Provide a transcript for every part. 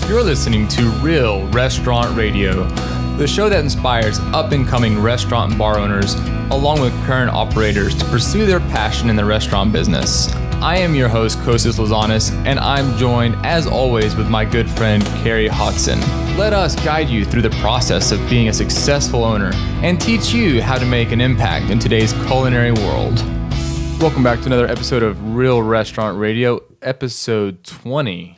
You're listening to Real Restaurant Radio, the show that inspires up-and-coming restaurant and bar owners, along with current operators, to pursue their passion in the restaurant business. I am your host, Kostas Lazanas, and I'm joined, as always, with my good friend, Cary Hodson. Let us guide you through the process of being a successful owner and teach you how to make an impact in today's culinary world. Welcome back to another episode of Real Restaurant Radio, episode 20.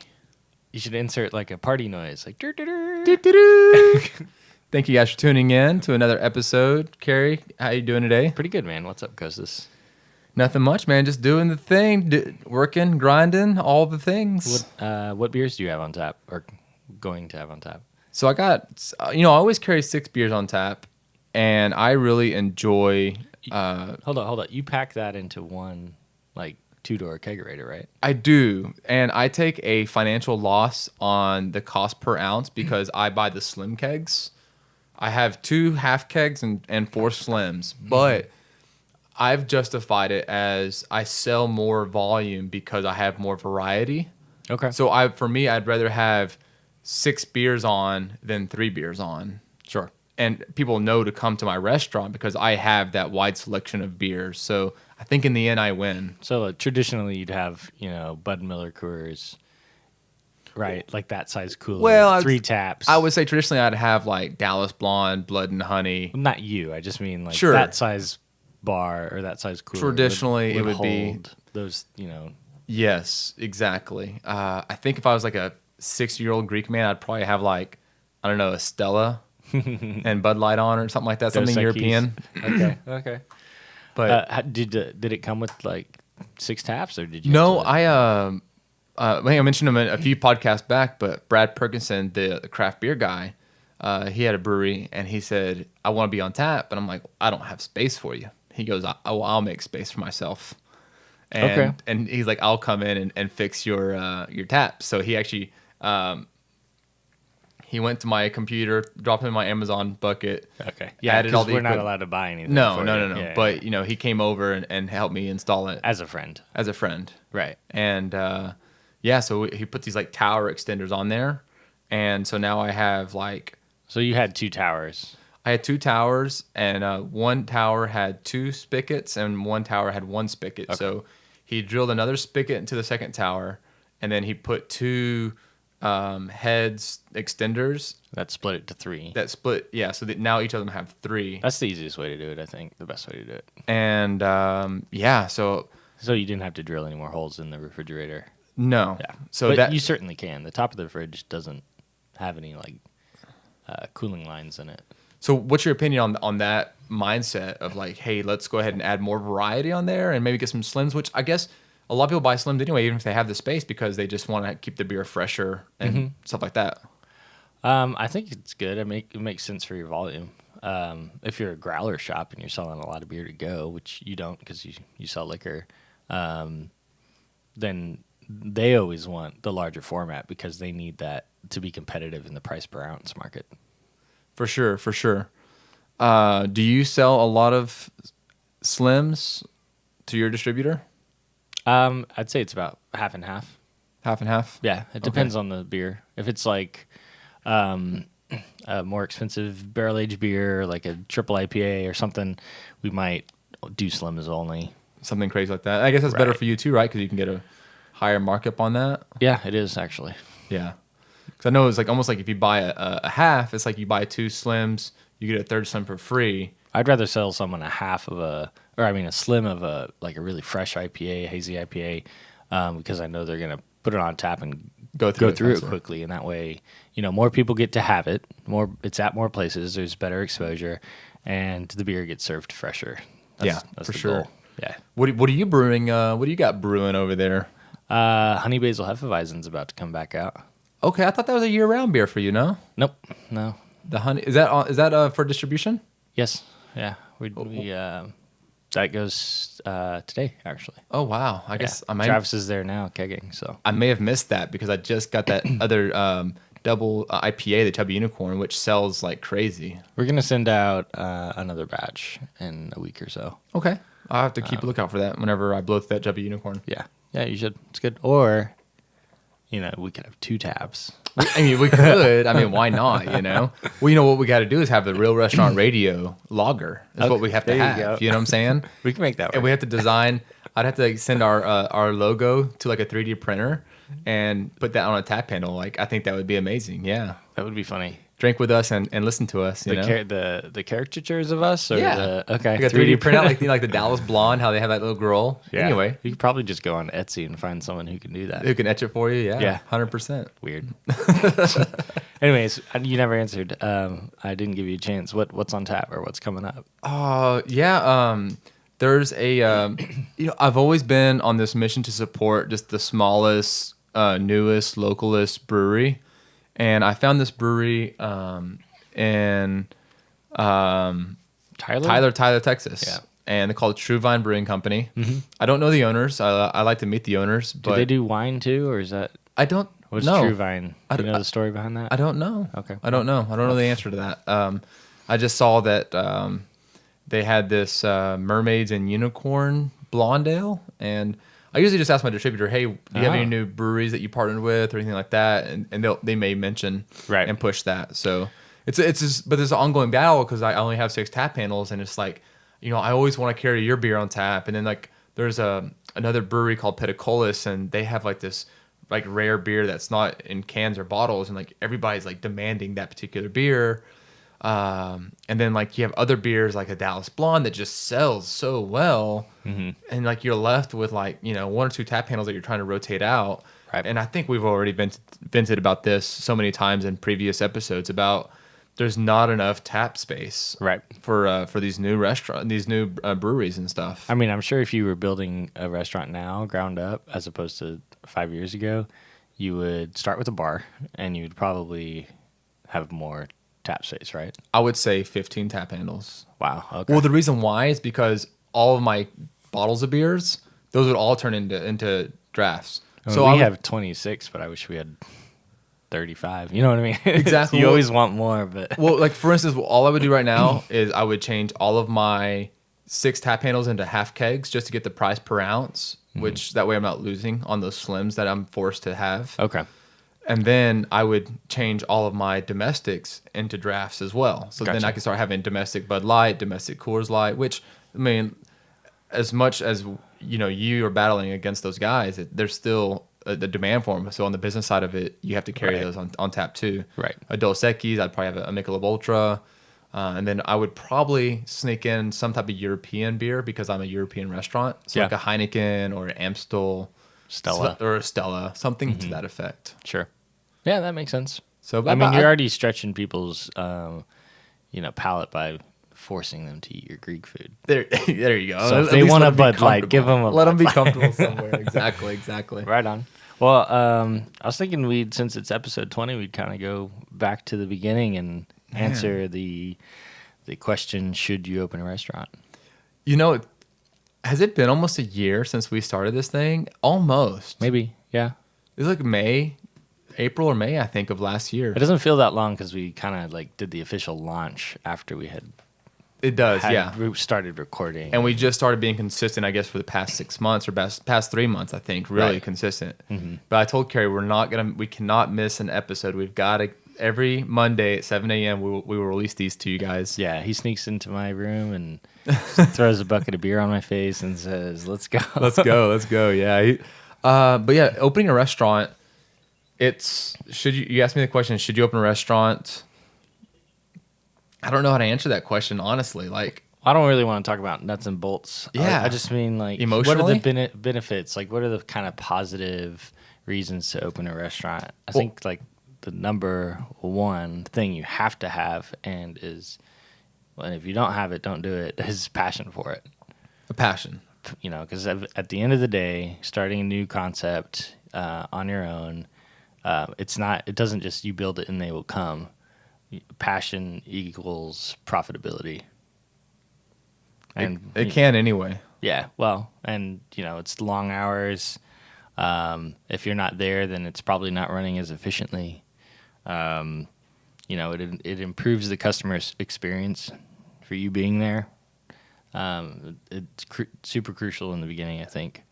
You should insert like a party noise, like dur, dur, dur. Doo, doo, doo. Thank you guys for tuning in to another episode. Cary, how you doing today? Pretty good, man. What's up, Kostas? Nothing much, man. Just doing the thing, working, grinding, all the things. What beers do you have on tap, or going to have on tap? So I got, I always carry 6 beers on tap, and I really enjoy. Hold on. You pack that into one, like, 2-door kegerator, right? I do, and I take a financial loss on the cost per ounce because I buy the slim kegs. I have 2 half kegs and 4 slims, but I've justified it as I sell more volume because I have more variety. Okay. So for me, I'd rather have 6 beers on than 3 beers on. Sure. And people know to come to my restaurant because I have that wide selection of beers. So I think in the end, I win. So traditionally, you'd have, Bud Miller Coors, right? Like that size cooler. Well, 3 taps. I would say traditionally I'd have like Dallas Blonde, Blood and Honey. Not you. I just mean like Sure. that size bar or that size cooler. Traditionally, it would hold be those, Yes, exactly. I think if I was like a 60-year-old Greek man, I'd probably have like, I don't know, a Stella and Bud Light on or something like that. Something Dos European. Okay. But did it come with like 6 taps, or did you? no, I think I mentioned him a few podcasts back, but Brad Perkinson, the craft beer guy, he had a brewery, and he said, I want to be on tap. And I'm like, I don't have space for you. He goes, I'll make space for myself. And, and he's like, I'll come in and fix your tap. So he actually, he went to my computer, dropped it in my Amazon bucket. Okay. Yeah, because we're not allowed to buy anything. No. Yeah, but, he came over and helped me install it. As a friend. Right. And, so he put these like tower extenders on there. And so now I have like... So you had 2 towers. I had 2 towers, and one tower had 2 spigots, and one tower had 1 spigot. Okay. So he drilled another spigot into the second tower, and then he put 2 heads extenders. That split it to 3. That split, yeah. So that now each of them have 3. That's the easiest way to do it, I think. The best way to do it. And So you didn't have to drill any more holes in the refrigerator. No. Yeah. So but you certainly can. The top of the fridge doesn't have any cooling lines in it. So what's your opinion on that mindset of like, hey, let's go ahead and add more variety on there and maybe get some slims, which I guess a lot of people buy slims anyway, even if they have the space, because they just want to keep the beer fresher and stuff like that. I think it's good. It makes sense for your volume. If you're a growler shop and you're selling a lot of beer to go, which you don't because you sell liquor, then they always want the larger format because they need that to be competitive in the price per ounce market. For sure. Do you sell a lot of slims to your distributor? I'd say it's about half and half. Half and half? Yeah, it depends on the beer. If it's like a more expensive barrel-aged beer, like a triple IPA or something, we might do slims only. Something crazy like that. I guess that's better for you too, right? Because you can get a higher markup on that. Yeah, it is actually. Yeah. Because I know it's like almost like if you buy a half, it's like you buy 2 slims, you get a third slim for free. I'd rather sell someone a slim of a really fresh IPA, hazy IPA, because I know they're gonna put it on tap and go through it quickly, and that way, more people get to have it. It's at more places. There's better exposure, and the beer gets served fresher. That's for sure. Goal. Yeah. What are you brewing? What do you got brewing over there? Honey Basil Hefeweizen's about to come back out. Okay, I thought that was a year-round beer for you. No. Nope. No. The honey is that for distribution? Yes. Yeah. We that goes today actually. Oh wow! I guess Travis is there now kegging. So I may have missed that because I just got that other double IPA, the Chubby Unicorn, which sells like crazy. We're gonna send out another batch in a week or so. Okay, I'll have to keep a lookout for that whenever I blow through that Chubby Unicorn. Yeah, you should. It's good. Or we could have 2 tabs. I mean, we could. I mean, why not? Well, what we got to do is have the Real Restaurant Radio logger. That's what we have to have. You know what I'm saying? We can make that work. And we have to design. I'd have to send our logo to like a 3D printer and put that on a tap handle. Like, I think that would be amazing. Yeah, that would be funny. Drink with us and listen to us. The caricatures of us, or okay, like a 3D print out like the Dallas Blonde, how they have that little girl. Yeah. Anyway, you could probably just go on Etsy and find someone who can do that. Who can etch it for you? Yeah, 100%. Weird. Anyways, you never answered. I didn't give you a chance. What's on tap or what's coming up? There's a I've always been on this mission to support just the smallest, newest, localist brewery. And I found this brewery in Tyler, Texas. Yeah. And they're called True Vine Brewing Company. Mm-hmm. I don't know the owners. I like to meet the owners. Do they do wine too, or is that? I don't What's know. True Vine? Do you know the story behind that? I don't know. Okay. I don't know. I don't know the answer to that. I just saw that they had this Mermaids and Unicorn Blonde Ale, and I usually just ask my distributor, hey, do you have any new breweries that you partnered with or anything like that? And they may mention and push that. So it's but there's an ongoing battle because I only have 6 tap handles, and it's like, I always want to carry your beer on tap. And then like there's another brewery called Pedicolis, and they have like this like rare beer that's not in cans or bottles, and like everybody's like demanding that particular beer. And then like you have other beers like a Dallas Blonde that just sells so well, and like you're left with like 1 or 2 tap handles that you're trying to rotate out. Right. And I think we've already vented about this so many times in previous episodes about there's not enough tap space for these new breweries and stuff. I mean, I'm sure if you were building a restaurant now, ground up, as opposed to 5 years ago, you would start with a bar and you'd probably have more tap space, right? I would say 15 tap handles. Wow. Okay. Well, the reason why is because all of my bottles of beers, those would all turn into drafts. So we have 26, but I wish we had 35. You know what I mean? Exactly. You always want more, but well, like for instance, all I would do right now is I would change all of my 6 tap handles into half kegs just to get the price per ounce, which that way I'm not losing on those slims that I'm forced to have. Okay. And then I would change all of my domestics into drafts as well. So then I can start having domestic Bud Light, domestic Coors Light, which, I mean, as much as, you are battling against those guys, there's still the demand for them. So on the business side of it, you have to carry those on tap too. Right. A Dos Equis, I'd probably have a Michelob Ultra. And then I would probably sneak in some type of European beer because I'm a European restaurant. So like a Heineken or an Amstel. Stella. Or a Stella, something to that effect. Sure. Yeah, that makes sense. So, I mean, you're already stretching people's, palate by forcing them to eat your Greek food. There you go. So if they want a Bud Light, give them a let them be comfortable somewhere. Exactly. Right on. Well, I was thinking since it's episode 20, we'd kind of go back to the beginning and answer the question: should you open a restaurant? Has it been almost a year since we started this thing? Almost. Maybe. Yeah. It was like April or May, I think, of last year. It doesn't feel that long because we kind of like did the official launch after we had. It does, We started recording, and we just started being consistent, I guess, for the past 6 months or past 3 months. I think really consistent. Mm-hmm. But I told Cary we cannot miss an episode. We've got to every Monday at 7 a.m. We will release these to you guys. Yeah, he sneaks into my room and throws a bucket of beer on my face and says, "Let's go, let's go." Yeah, but yeah, opening a restaurant. You asked me the question, should you open a restaurant? I don't know how to answer that question, honestly. Like, I don't really want to talk about nuts and bolts. Yeah. I just mean, like, emotionally? What are the benefits? Like, what are the kind of positive reasons to open a restaurant? I think, like, the number one thing you have to have, and if you don't have it, don't do it, is passion for it. A passion. Because at the end of the day, starting a new concept on your own, it doesn't just you build it and they will come. Passion equals profitability. And it can anyway. Yeah, well, and it's long hours. If you're not there, then it's probably not running as efficiently. It improves the customer's experience for you being there. It's super crucial in the beginning, I think.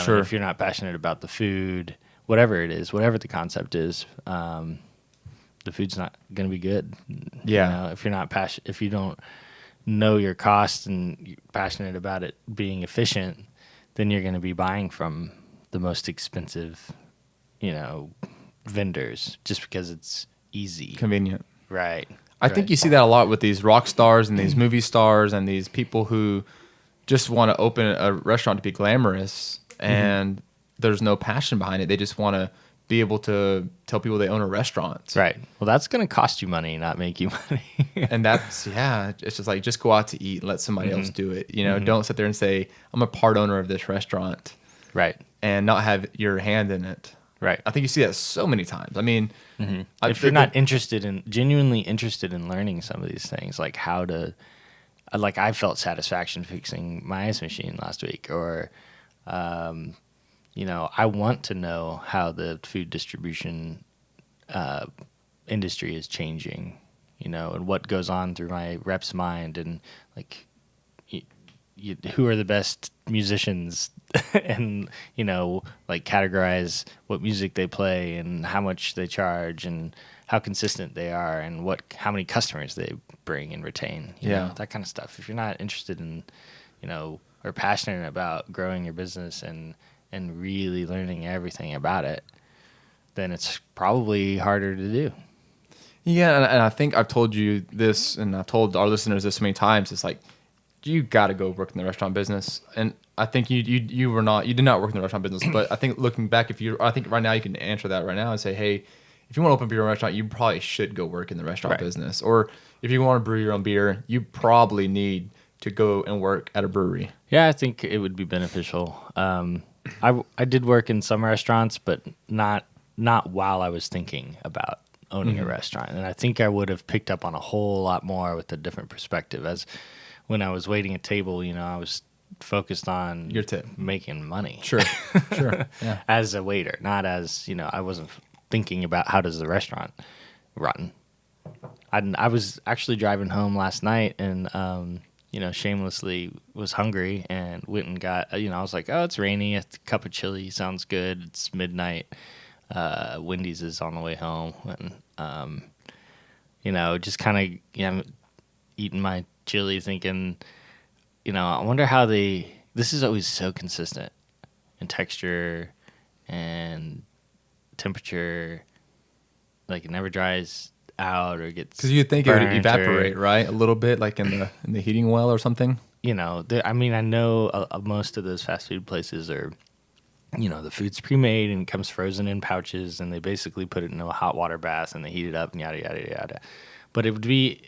Sure. If you're not passionate about the food whatever it is, whatever the concept is, the food's not going to be good. Yeah. If you're not if you don't know your cost and you're passionate about it being efficient, then you're going to be buying from the most expensive, vendors just because it's easy. Convenient. Right. I think you see that a lot with these rock stars and these movie stars and these people who just want to open a restaurant to be glamorous and there's no passion behind it. They just want to be able to tell people they own a restaurant. Right. Well, that's going to cost you money, not make you money. And that's, it's just like, just go out to eat and let somebody else do it. Don't sit there and say, I'm a part owner of this restaurant. Right. And not have your hand in it. Right. I think you see that so many times. I mean, if you're not genuinely interested in learning some of these things, like how to, like I felt satisfaction fixing my ice machine last week, or, I want to know how the food distribution industry is changing, and what goes on through my rep's mind, and like, who are the best musicians and, like categorize what music they play and how much they charge and how consistent they are and how many customers they bring and retain, you know, that kind of stuff. If you're not interested in, or passionate about growing your business and really learning everything about it, then it's probably harder to do. Yeah. And I think I've told you this, and I've told our listeners this so many times. It's like, you got to go work in the restaurant business. And I think you did not work in the restaurant business, but I think looking back, I think right now you can answer that right now and say, hey, if you want to open up your own restaurant, you probably should go work in the restaurant business. Or if you want to brew your own beer, you probably need to go and work at a brewery. Yeah, I think it would be beneficial. I did work in some restaurants, but not while I was thinking about owning a restaurant. And I think I would have picked up on a whole lot more with a different perspective. As when I was waiting a table, I was focused on your tip, making money. Sure. Yeah. As a waiter, not as, I wasn't thinking about how does the restaurant run. I was actually driving home last night and, shamelessly was hungry and went and got, I was like, oh, it's rainy. A cup of chili sounds good. It's midnight. Wendy's is on the way home. And, just kind of, eating my chili thinking, I wonder how this is always so consistent in texture and temperature. Like it never dries out or gets because you think it would evaporate, right? A little bit, like in the heating well or something. I know most of those fast food places are, the food's pre-made and comes frozen in pouches, and they basically put it in a hot water bath and they heat it up and yada yada yada. But it would be,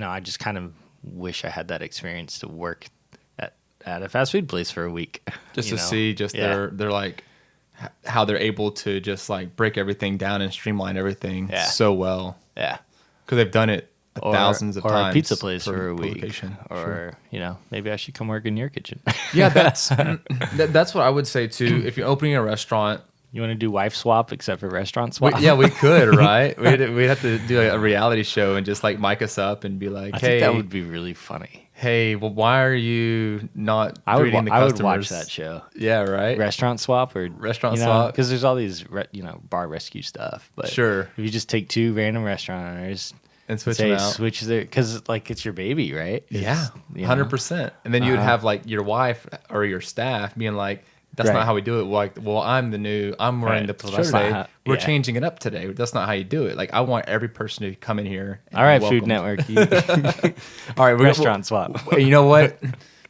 I just kind of wish I had that experience to work at a fast food place for a week, just to see their like how they're able to just like break everything down and streamline everything so well. Yeah, because they've done it thousands of times. Or a pizza place for a week, location. Or maybe I should come work in your kitchen. Yeah, that's what I would say too. If you're opening a restaurant. You want to do wife swap except for restaurant swap? We could, right? We'd have to do a reality show and just like mic us up and be like, I think that would be really funny. Hey, well, why are you not treating the customers? I would watch that show. Yeah, right? Restaurant swap or... Restaurant swap. Because there's all these, bar rescue stuff. But sure. If you just take two random restaurant owners... And switch them out. Because like it's your baby, right? Yeah, 100%. And then you would have like your wife or your staff being like, that's not how we do it. Like, well, I'm running the show today. We're changing it up today. That's not how you do it. Like, I want every person to come in here. All right, Food Network. All right, restaurant swap. You know what?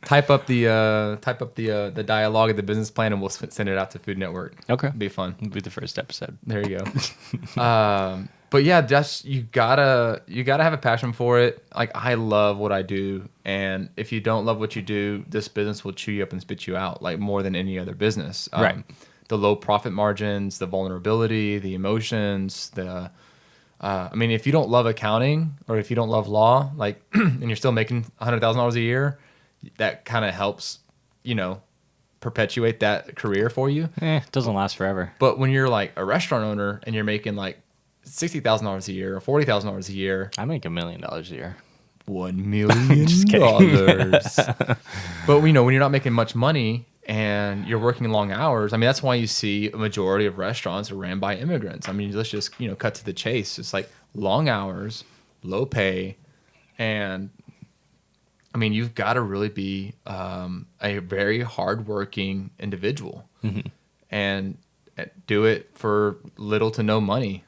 Type up the dialogue of the business plan, and we'll send it out to Food Network. Okay, it'll be fun. It'll be the first episode. There you go. But yeah, just you gotta have a passion for it. Like I love what I do, and if you don't love what you do, this business will chew you up and spit you out, like more than any other business. Right. The low profit margins, the vulnerability, the emotions, if you don't love accounting or if you don't love law, like, and you're still making $100,000 a year, that kind of helps, perpetuate that career for you. It doesn't last forever. But when you're like a restaurant owner and you're making like $60,000 a year or $40,000 a year. I make $1 million a year. $1 million. But when you're not making much money, and you're working long hours. I mean, that's why you see a majority of restaurants are ran by immigrants. I mean, let's just, cut to the chase. It's like long hours, low pay, and I mean, you've got to really be a very hardworking individual and do it for little to no money.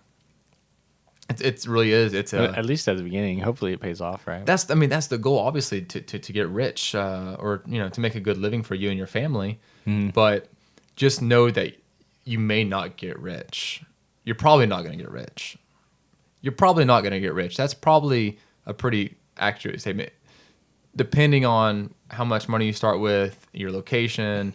It really is. At least at the beginning. Hopefully, it pays off, right? That's the goal, obviously, to get rich or to make a good living for you and your family. But just know that you may not get rich. You're probably not going to get rich. That's probably a pretty accurate statement. Depending on how much money you start with, your location,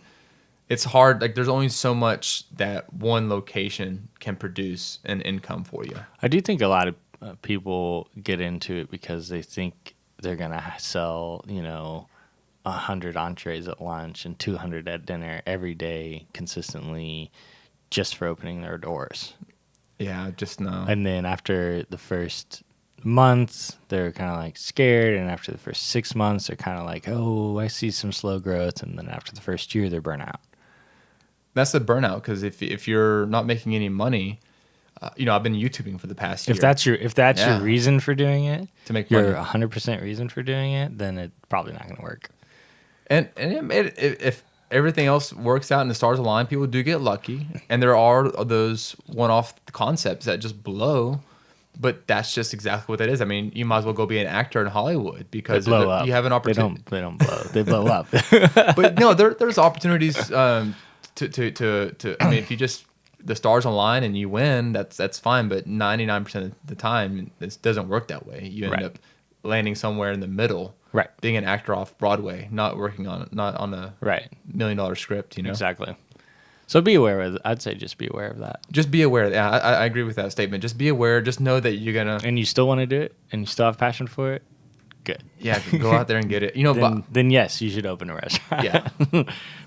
it's hard. Like, there's only so much that one location can produce an income for you. I do think a lot of people get into it because they think they're going to sell, 100 entrees at lunch and 200 at dinner every day consistently just for opening their doors. Yeah, just no. And then after the first month, they're kind of like scared. And after the first 6 months, they're kind of like, oh, I see some slow growth. And then after the first year, they're burnt out. That's the burnout, because if you're not making any money, I've been YouTubing for the past year. If that's your reason for doing it, to make money, your 100% reason for doing it, then it's probably not going to work. And if everything else works out and the stars align, people do get lucky, and there are those one-off concepts that just blow. But that's just exactly what that is. I mean, you might as well go be an actor in Hollywood because you have an opportunity. They don't blow. They blow up. But no, there's opportunities to I mean, if you just the stars align and you win, that's fine. But 99% of the time, it doesn't work that way. You end up landing somewhere in the middle, right? Being an actor off Broadway, not on a $1 million script. Exactly. So be aware of it. I'd say just be aware of that. Just be aware. Yeah, I agree with that statement. Just be aware. Just know that you're gonna. And you still want to do it, and you still have passion for it. Good. Yeah, go out there and get it. Then yes, you should open a restaurant. Yeah.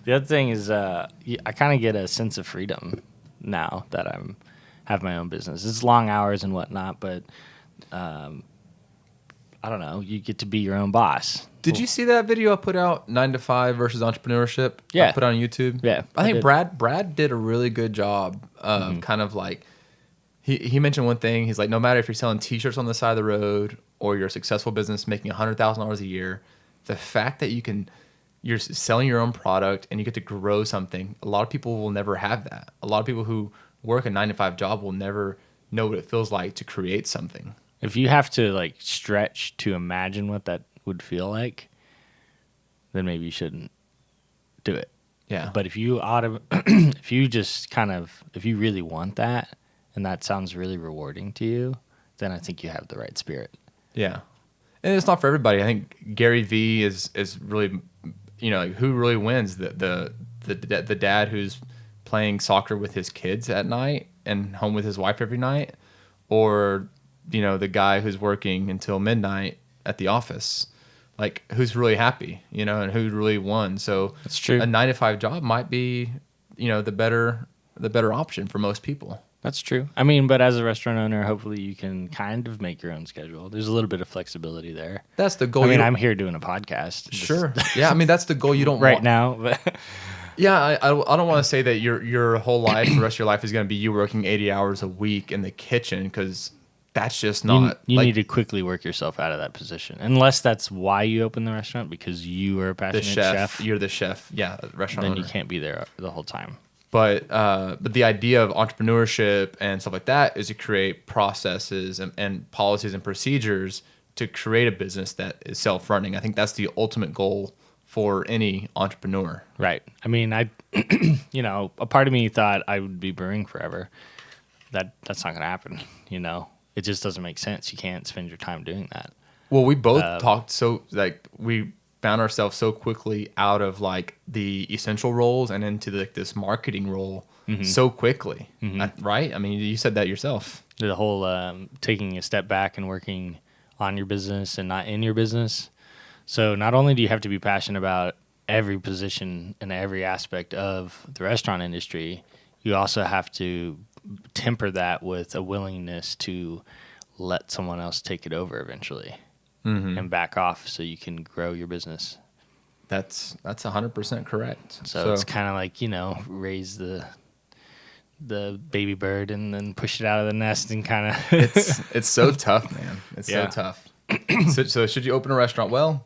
The other thing is, I kind of get a sense of freedom now that have my own business. It's long hours and whatnot, but I don't know. You get to be your own boss. Did you see that video I put out, 9 to 5 versus entrepreneurship? Yeah. I put on YouTube? Yeah. I think Brad did a really good job of kind of like, he mentioned one thing. He's like, no matter if you're selling T-shirts on the side of the road or you're a successful business making $100,000 a year, the fact that you're selling your own product and you get to grow something, a lot of people will never have that. A lot of people who work a 9 to 5 job will never know what it feels like to create something. If you have to like stretch to imagine what that would feel like, then maybe you shouldn't do it. Yeah. But if you if you really want that and that sounds really rewarding to you, then I think you have the right spirit. Yeah. And it's not for everybody. I think Gary Vee is really, who really wins, the dad who's playing soccer with his kids at night and home with his wife every night, or the guy who's working until midnight at the office. Like, who's really happy, and who really won. So that's true. A 9 to 5 job might be, the better option for most people. That's true. I mean, but as a restaurant owner, hopefully you can kind of make your own schedule. There's a little bit of flexibility there. That's the goal. I mean, I'm here doing a podcast. Sure. Yeah. I mean, that's the goal. You don't right now. But yeah, I don't want to say that your whole life, the rest of your life is going to be you working 80 hours a week in the kitchen, because that's just not. You need to quickly work yourself out of that position, unless that's why you open the restaurant, because you are a passionate chef. You're the chef. Yeah, restaurant then owner. You can't be there the whole time. But the idea of entrepreneurship and stuff like that is to create processes and policies and procedures to create a business that is self-running. I think that's the ultimate goal for any entrepreneur. Right. I mean, a part of me thought I would be brewing forever. That's not going to happen. It just doesn't make sense. You can't spend your time doing that. Well, we both talked we found ourselves so quickly out of like the essential roles and into this marketing role so quickly, right? I mean, you said that yourself. The whole taking a step back and working on your business and not in your business. So not only do you have to be passionate about every position and every aspect of the restaurant industry, you also have to temper that with a willingness to let someone else take it over eventually. And back off so you can grow your business. That's 100% correct. So it's kind of like, raise the baby bird and then push it out of the nest and kind of. it's so tough, man. It's so tough. So should you open a restaurant? Well,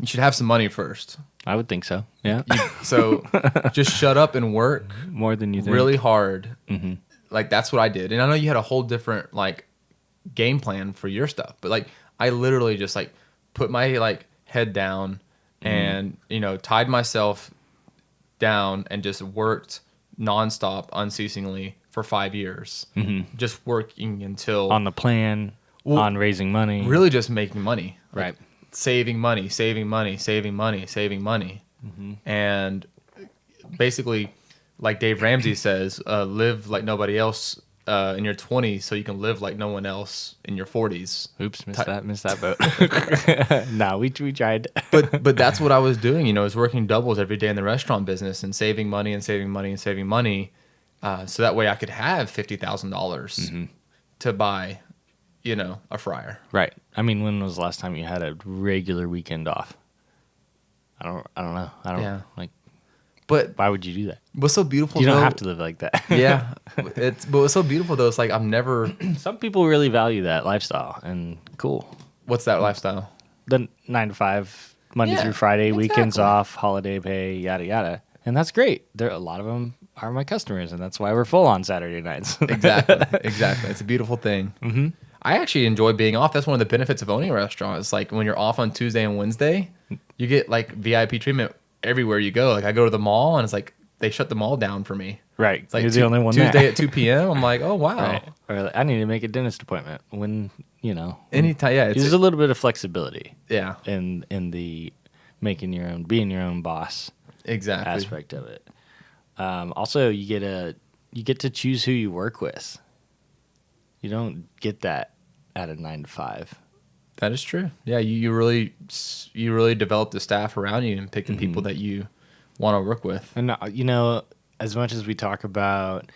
you should have some money first. I would think so. Yeah. So just shut up and work more than you think. Really hard. Mm-hmm. Like that's what I did. And I know you had a whole different like game plan for your stuff, but like I literally just like put my like head down and tied myself down and just worked nonstop, unceasingly for 5 years. Mm-hmm. Just working until on the plan, on raising money, really just making money, right? Saving money, mm-hmm. And basically, like Dave Ramsey says, live like nobody else in your 20s, so you can live like no one else in your 40s. Oops, missed that boat. No, we tried. but that's what I was doing. I was working doubles every day in the restaurant business and saving money, so that way I could have $50,000 mm-hmm. to buy, a fryer. Right. I mean, when was the last time you had a regular weekend off? I don't know. But why would you do that? What's so beautiful? You don't have to live like that. Yeah. But what's so beautiful though, it's like I'm never. Some people really value that lifestyle, and cool. What's that lifestyle? The 9 to 5, Monday through Friday, exactly. Weekends off, holiday pay, yada yada, and that's great. A lot of them are my customers, and that's why we're full on Saturday nights. Exactly. It's a beautiful thing. Mm-hmm. I actually enjoy being off. That's one of the benefits of owning a restaurant. It's like when you're off on Tuesday and Wednesday, you get like VIP treatment everywhere you go. Like I go to the mall and it's like they shut the mall down for me. Right. It's like you're the only one Tuesday there. at 2 p.m. I'm like, oh wow. Right. Or I need to make a dentist appointment when anytime. Yeah, there's a little bit of flexibility. Yeah. In the being your own boss. Exactly. Aspect of it. Also, you get to choose who you work with. You don't get that at a 9 to 5. That is true. Yeah, you really develop the staff around you and pick the mm-hmm. people that you want to work with. And as much as we talk about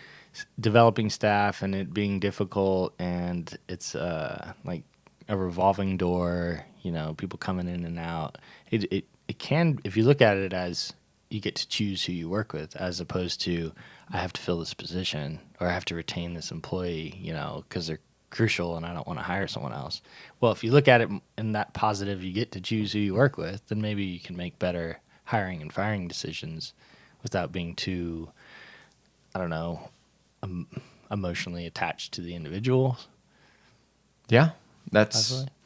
developing staff and it being difficult and it's like a revolving door, people coming in and out. It can, if you look at it as you get to choose who you work with, as opposed to I have to fill this position or I have to retain this employee, because they're crucial and I don't want to hire someone else. Well, if you look at it in that positive, you get to choose who you work with, then maybe you can make better hiring and firing decisions without being too, emotionally attached to the individuals. Yeah, I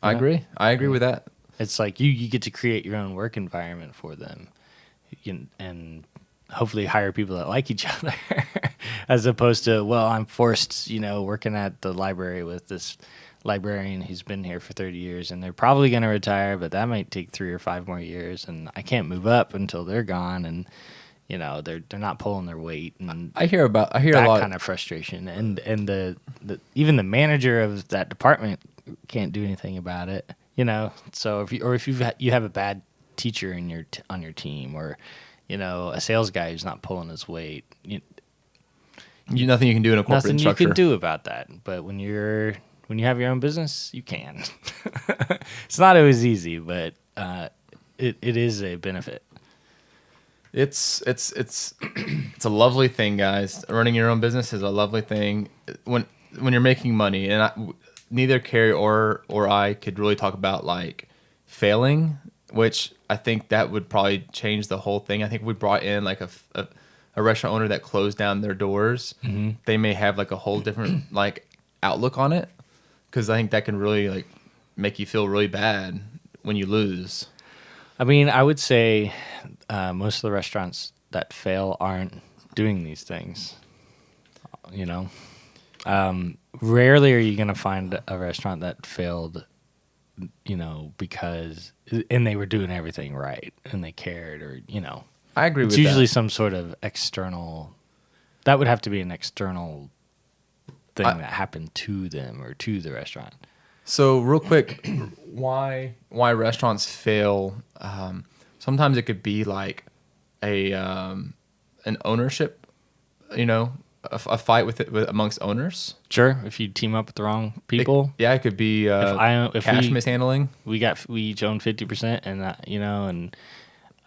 agree. I agree with that. It's like you get to create your own work environment for them and hopefully hire people that like each other as opposed to, well, I'm forced, working at the library with this librarian who's been here for 30 years and they're probably going to retire, but that might take 3 or 5 more years and I can't move up until they're gone and they're not pulling their weight and I hear that a lot kind of frustration and the even the manager of that department can't do anything about it, so if you have a bad teacher on your team or a sales guy who's not pulling his weight. Nothing you can do in a corporate nothing structure. You can do about that. But when you have your own business, you can. It's not always easy, but it is a benefit. It's a lovely thing, guys. Running your own business is a lovely thing when you're making money. And neither Cary or I could really talk about like failing, which I think that would probably change the whole thing. I think we brought in like a restaurant owner that closed down their doors. Mm-hmm. They may have like a whole different like outlook on it, because I think that can really like make you feel really bad when you lose. I mean, I would say most of the restaurants that fail aren't doing these things. Rarely are you going to find a restaurant that failed because they were doing everything right and they cared or, I agree with that. It's usually some sort of external, that would have to be an external thing that happened to them or to the restaurant. So real quick, why restaurants fail? Sometimes it could be like an ownership, a fight with amongst owners. Sure, if you team up with the wrong people. It could be if cash mishandling. We each own 50%, and and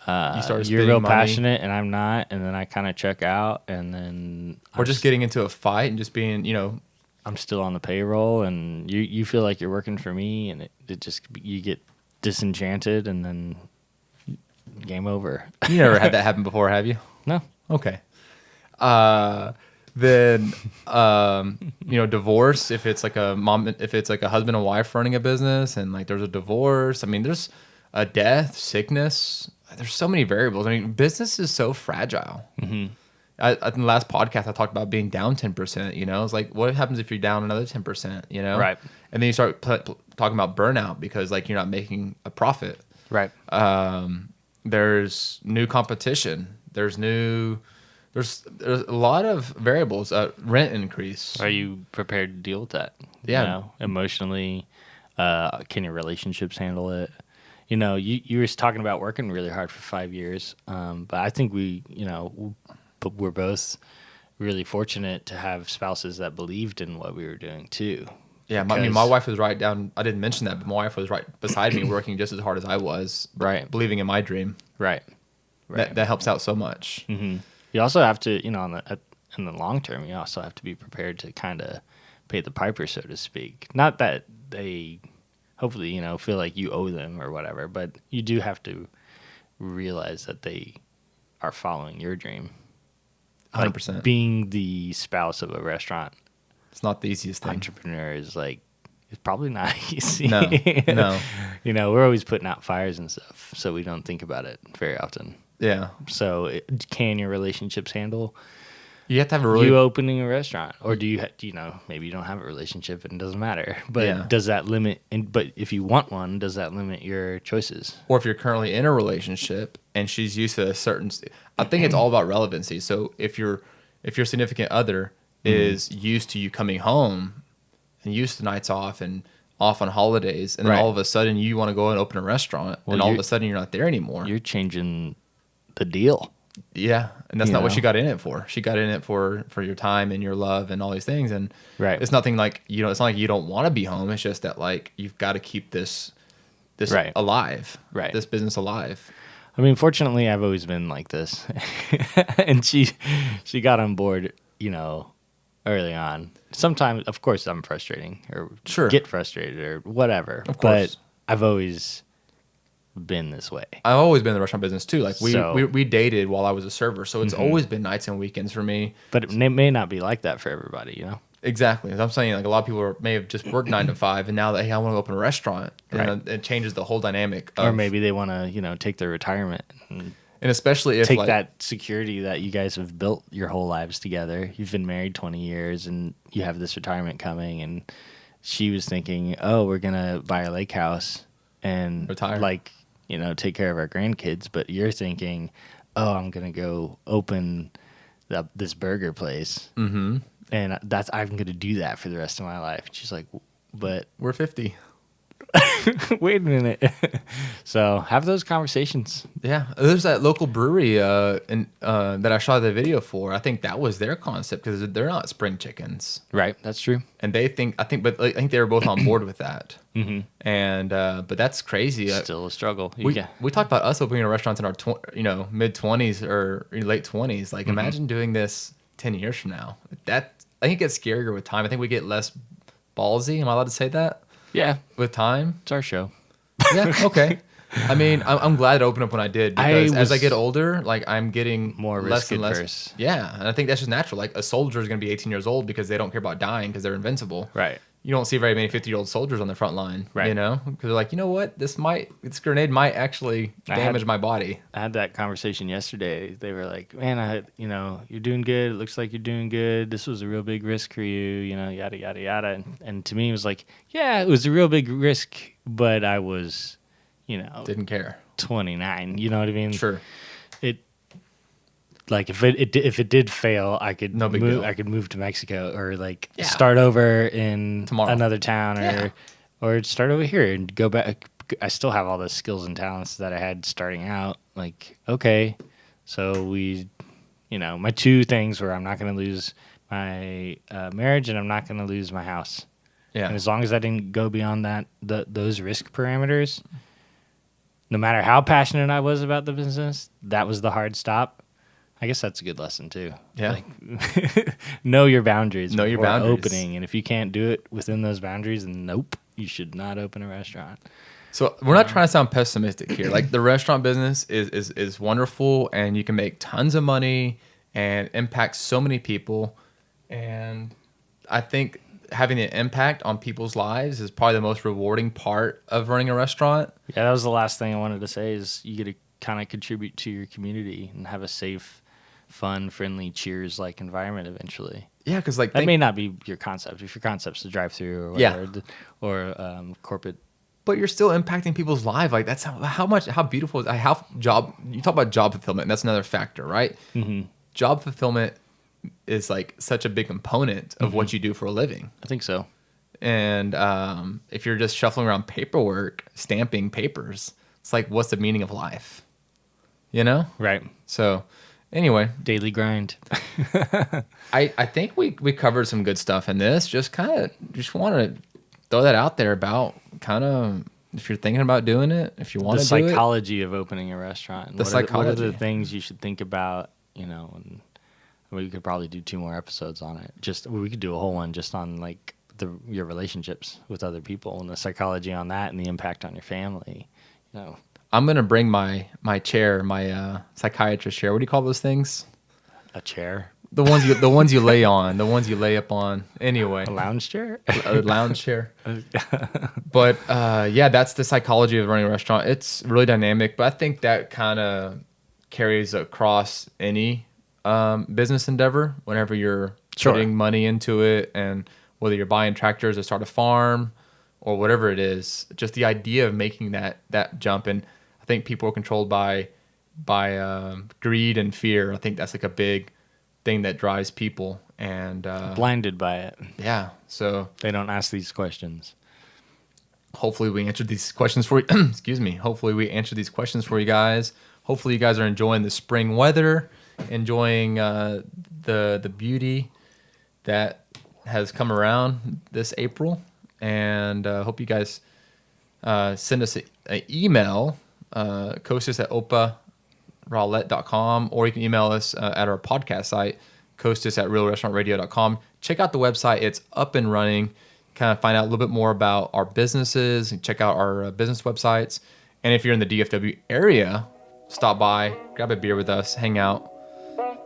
you're real passionate and I'm not, and then I kind of check out, and then or just getting into a fight and just being, I'm still on the payroll, and you feel like you're working for me, and it just, you get disenchanted, and then game over. You never had that happen before, have you? No. Okay. Then divorce, if it's like a husband and wife running a business and like there's a divorce, I mean, there's a death, sickness, there's so many variables. I mean, business is so fragile. Mm-hmm. In the last podcast I talked about being down 10%, it's like, what happens if you're down another 10%, right? And then you start talking about burnout because like you're not making a profit, right? There's new competition, there's a lot of variables. Rent increase. Are you prepared to deal with that? Yeah. Emotionally, can your relationships handle it? You were talking about working really hard for 5 years, but I think we're both really fortunate to have spouses that believed in what we were doing too. Yeah, my wife was right down. I didn't mention that, but my wife was right beside me, working just as hard as I was, right? Believing in my dream, right? That helps out so much. Mm-hmm. You also have to, in the long term, you also have to be prepared to kind of pay the piper, so to speak. Not that they, hopefully, feel like you owe them or whatever, but you do have to realize that they are following your dream. 100%. Being the spouse of a restaurant, it's not the easiest thing. Entrepreneur is like, it's probably not easy. No. We're always putting out fires and stuff, so we don't think about it very often. Yeah. So can your relationships handle you have to have you opening a restaurant, or do you maybe you don't have a relationship and it doesn't matter, but does that limit, but if you want one, does that limit your choices? Or if you're currently in a relationship and she's used to a certain, I think it's all about relevancy. So if your significant other is used to you coming home and used to nights off and off on holidays, and then all of a sudden you want to go and open a restaurant, and all of a sudden you're not there anymore. You're changing the deal. Yeah, and that's not what she got in it for. She got in it for your time and your love and all these things. And it's nothing like, it's not like you don't want to be home. It's just that like you've got to keep this alive, this business alive. I mean, fortunately, I've always been like this, and she got on board, early on. Sometimes, of course, I'm frustrating or get frustrated or whatever. Of course, but I've always been this way. I've always been in the restaurant business too. Like we dated while I was a server, so it's always been nights and weekends for me. But it may not be like that for everybody, Exactly. As I'm saying, like a lot of people may have just worked 9 to 5, and now that I want to open a restaurant, and it changes the whole dynamic. Or maybe they want to, take their retirement and especially if take that security that you guys have built your whole lives together. You've been married 20 years, and you have this retirement coming. And she was thinking, "Oh, we're gonna buy a lake house and retire, take care of our grandkids." But you're thinking, "Oh, I'm gonna go open this burger place." Mm-hmm. And I'm going to do that for the rest of my life. And she's like, but we're 50. Wait a minute. So have those conversations. Yeah. There's that local brewery that I shot the video for. I think that was their concept because they're not spring chickens. Right. That's true. And I think they were both on board with that. Mm-hmm. And, but that's crazy. Still a struggle. We talked about us opening a restaurant in our, mid 20s or late 20s. Like imagine doing this 10 years from now. I think it gets scarier with time. I think we get less ballsy. Am I allowed to say that? Yeah. With time? It's our show. Yeah, okay. I mean, I'm glad it opened up when I did, because as I get older, like I'm getting more less and less. Adverse. Yeah, and I think that's just natural. Like a soldier is going to be 18 years old because they don't care about dying because they're invincible. Right. You don't see very many 50-year-old soldiers on the front line, right? Because they're like, you know what, this grenade might actually damage my body. I had that conversation yesterday. They were like, man, you're doing good. It looks like you're doing good. This was a real big risk for you, yada, yada, yada. And to me, it was like, yeah, it was a real big risk, but I was, didn't care. 29, you know what I mean? Sure. Like if it did fail, I could move to Mexico or start over in another town or start over here and go back. I still have all the skills and talents that I had starting out. Like, okay, so my two things were I'm not going to lose my marriage and I'm not going to lose my house. Yeah. And as long as I didn't go beyond those risk parameters, no matter how passionate I was about the business, that was the hard stop. I guess that's a good lesson too. Yeah. Like, know your boundaries. Know your boundaries. Opening, and if you can't do it within those boundaries, then nope, you should not open a restaurant. So we're not trying to sound pessimistic here. Like the restaurant business is wonderful, and you can make tons of money and impact so many people. And I think having an impact on people's lives is probably the most rewarding part of running a restaurant. Yeah, that was the last thing I wanted to say is you get to kind of contribute to your community and have a safe, fun, friendly, cheers-like environment eventually. Yeah, because like that may not be your concept. If your concept's a drive-through or whatever, or corporate. But you're still impacting people's lives. Like that's how beautiful is how job. You talk about job fulfillment. And that's another factor, right? Mm-hmm. Job fulfillment is like such a big component of what you do for a living. I think so. And if you're just shuffling around paperwork, stamping papers, it's like, what's the meaning of life? You know? Right. So anyway. Daily grind. I think we covered some good stuff in this. Just want to throw that out there about kind of if you're thinking about doing it, if you want to do it. The psychology of opening a restaurant. The psychology. What are the things you should think about, and we could probably do 2 more episodes on it. We could do a whole one just on like your relationships with other people and the psychology on that and the impact on your family. I'm gonna bring my chair, my psychiatrist chair. What do you call those things? A chair. The ones you lay on, the ones you lay up on. Anyway, a lounge chair. A lounge chair. But that's the psychology of running a restaurant. It's really dynamic, but I think that kind of carries across any business endeavor. Whenever you're putting money into it, and whether you're buying tractors to start a farm or whatever it is, just the idea of making that jump. And I think people are controlled by greed and fear. I think that's like a big thing that drives people, and blinded by it. Yeah, so they don't ask these questions. Hopefully we answered these questions for you. Excuse me. Hopefully we answered these questions for you guys. Hopefully you guys are enjoying the spring weather, enjoying the beauty that has come around this April, and hope you guys send us an email, Kostas@oparowlett.com, or you can email us at our podcast site, Kostas@realrestaurantradio.com. Check out the website. It's up and running. Kind of find out a little bit more about our businesses and check out our business websites. And if you're in the DFW area, stop by, grab a beer with us, hang out.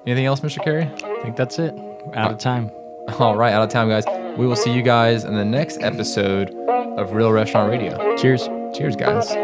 Anything else, Mr. Cary? I think that's it. Out of time. All right, out of time, guys. We will see you guys in the next episode of Real Restaurant Radio. Cheers. Cheers, guys.